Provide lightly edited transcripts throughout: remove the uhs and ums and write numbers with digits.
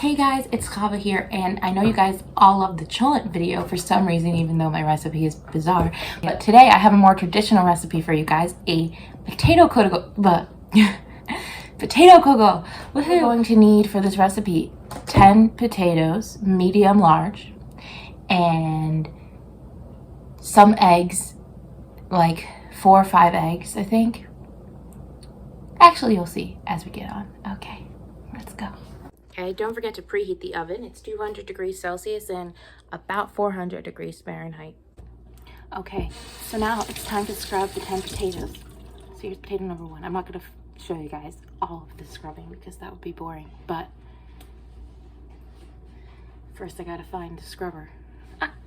Hey guys, it's Kava here, and I know you guys all love the cholent video for some reason, even though my recipe is bizarre. But today I have a more traditional recipe for you guys, a potato kugel. Potato kugel. What are you going to need for this recipe? 10 potatoes, medium large, and some eggs, like 4 or 5 eggs, I think. Actually, you'll see as we get on. Okay, let's go. Okay, don't forget to preheat the oven. It's 200 degrees Celsius and about 400 degrees Fahrenheit. Okay, so now it's time to scrub the 10 potatoes. So here's potato number 1. I'm not going to show you guys all of the scrubbing because that would be boring. But first I got to find the scrubber.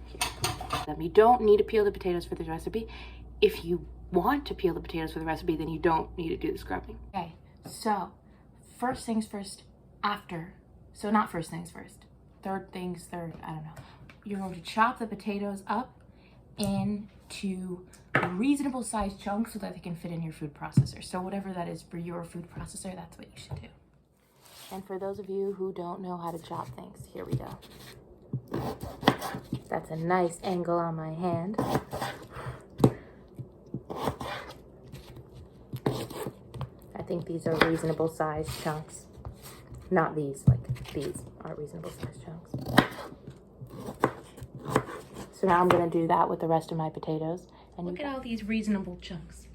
Here. You don't need to peel the potatoes for this recipe. If you want to peel the potatoes for the recipe, then you don't need to do the scrubbing. Okay, so first things first. So not first things first, third things third, I don't know. You're going to chop the potatoes up into reasonable sized chunks so that they can fit in your food processor. So whatever that is for your food processor, that's what you should do. And for those of you who don't know how to chop things, here we go. That's a nice angle on my hand. I think these are reasonable sized chunks. Not these, like these are reasonable sized chunks. So now I'm going to do that with the rest of my potatoes. And look at all these reasonable chunks.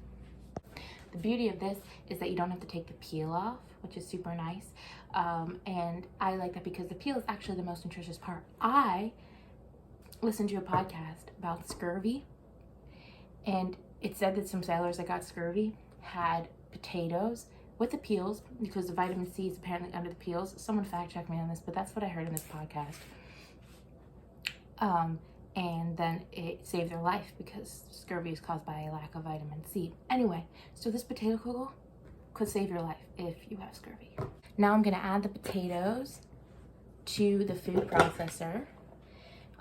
The beauty of this is that you don't have to take the peel off, which is super nice. And I like that because the peel is actually the most nutritious part. I listened to a podcast about scurvy, and it said that some sailors that got scurvy had potatoes with the peels because the vitamin C is apparently under the peels. Someone fact check me on this, but that's what I heard in this podcast. And then it saved their life because scurvy is caused by a lack of vitamin C. Anyway, so this potato kugel could save your life if you have scurvy. Now I'm gonna add the potatoes to the food processor.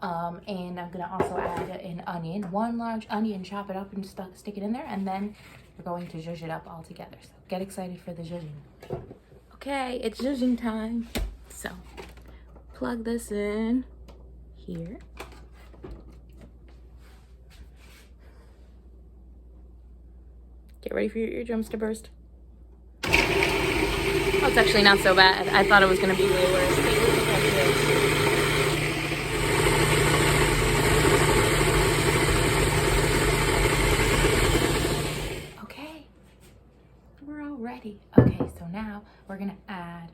And I'm gonna also add an onion, 1 large onion, chop it up and stick it in there, and then we're going to zhuzh it up all together. So get excited for the zhuzhing. Okay, it's zhuzhing time. So plug this in here. Get ready for your eardrums to burst. Oh, it's actually not so bad. I thought it was gonna be way worse. Ready. Okay, so now we're gonna add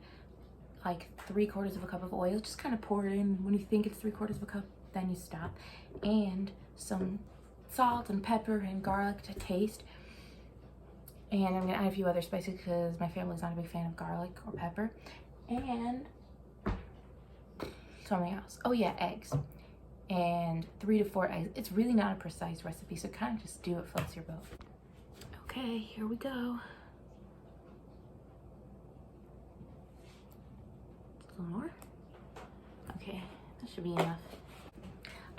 like 3/4 of a cup of oil. Just kind of pour it in. When you think it's 3/4 of a cup, then you stop. And some salt and pepper and garlic to taste. And I'm gonna add a few other spices because my family's not a big fan of garlic or pepper. And something else. Oh yeah, eggs. And 3 to 4 eggs. It's really not a precise recipe, so kind of just do what floats your boat. Okay, here we go. A little more. Okay, that should be enough.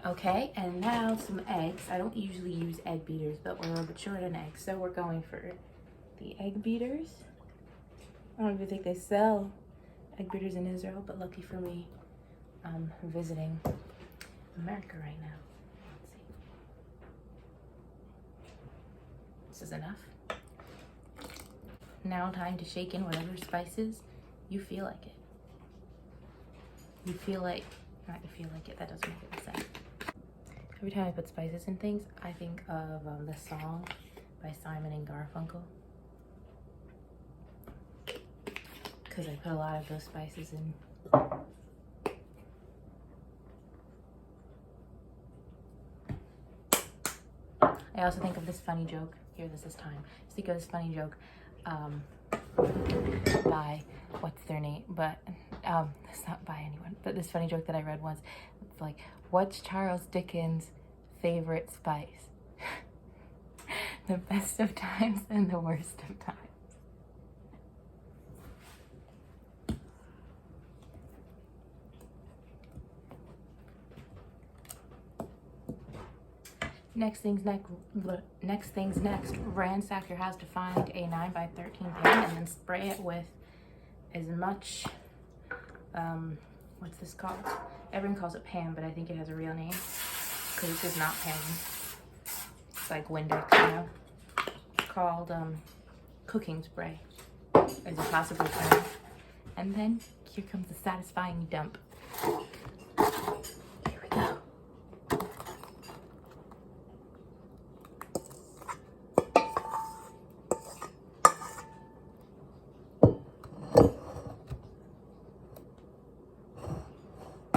Okay, and now some eggs. I don't usually use egg beaters, but we're a little bit short on eggs, so we're going for the egg beaters. I don't even think they sell egg beaters in Israel, but lucky for me, I'm visiting America right now. Let's see. This is enough. Now time to shake in whatever spices you feel like it. You feel like, not you feel like it, that doesn't make any sense. Every time I put spices in things, I think of the song by Simon and Garfunkel. Because I put a lot of those spices in. I also think of this funny joke. Here, this is time. I think of this funny joke by, what's their name? But, it's not by anyone. But this funny joke that I read once, it's like, what's Charles Dickens' favorite spice? The best of times and the worst of times. Next things next, ransack your house to find a 9x13 pan and then spray it with as much what's this called? Everyone calls it Pam, but I think it has a real name because this is not Pam. It's like Windex, you know? It's called cooking spray. Is it possibly Pam? And then here comes the satisfying dump. Here we go.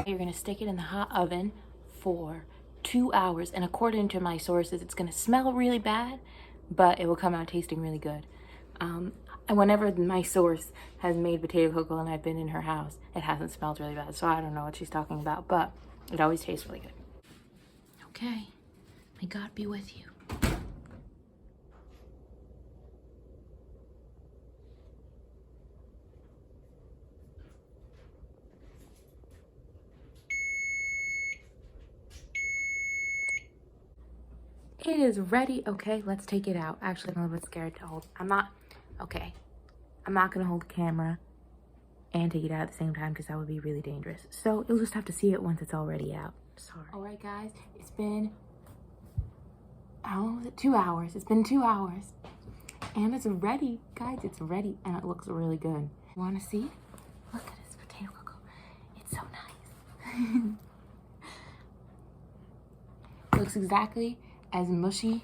You're gonna stick it in the hot oven for 2 hours, and according to my sources, it's gonna smell really bad, but it will come out tasting really good. And whenever my source has made potato cocoa and I've been in her house, it hasn't smelled really bad, so I don't know what she's talking about, but it always tastes really good. Okay, may God be with you. It is ready. Okay, let's take it out. Actually, I'm a little bit scared to hold. I'm not gonna hold the camera and take it out at the same time because that would be really dangerous. So you'll just have to see it once it's already out. Sorry. All right, guys, it's been, how long was it? 2 hours. It's been 2 hours. And it's ready, guys, it's ready. And it looks really good. Wanna see? Look at this potato cocoa. It's so nice. Looks exactly as mushy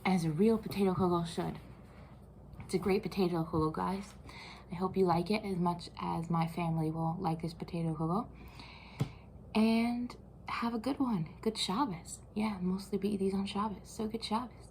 as a real potato cocoa should. It's a great potato cocoa, guys. I hope you like it as much as my family will like this potato cocoa. And have a good one. Good Shabbos. Yeah, mostly we eat these on Shabbos. So good Shabbos.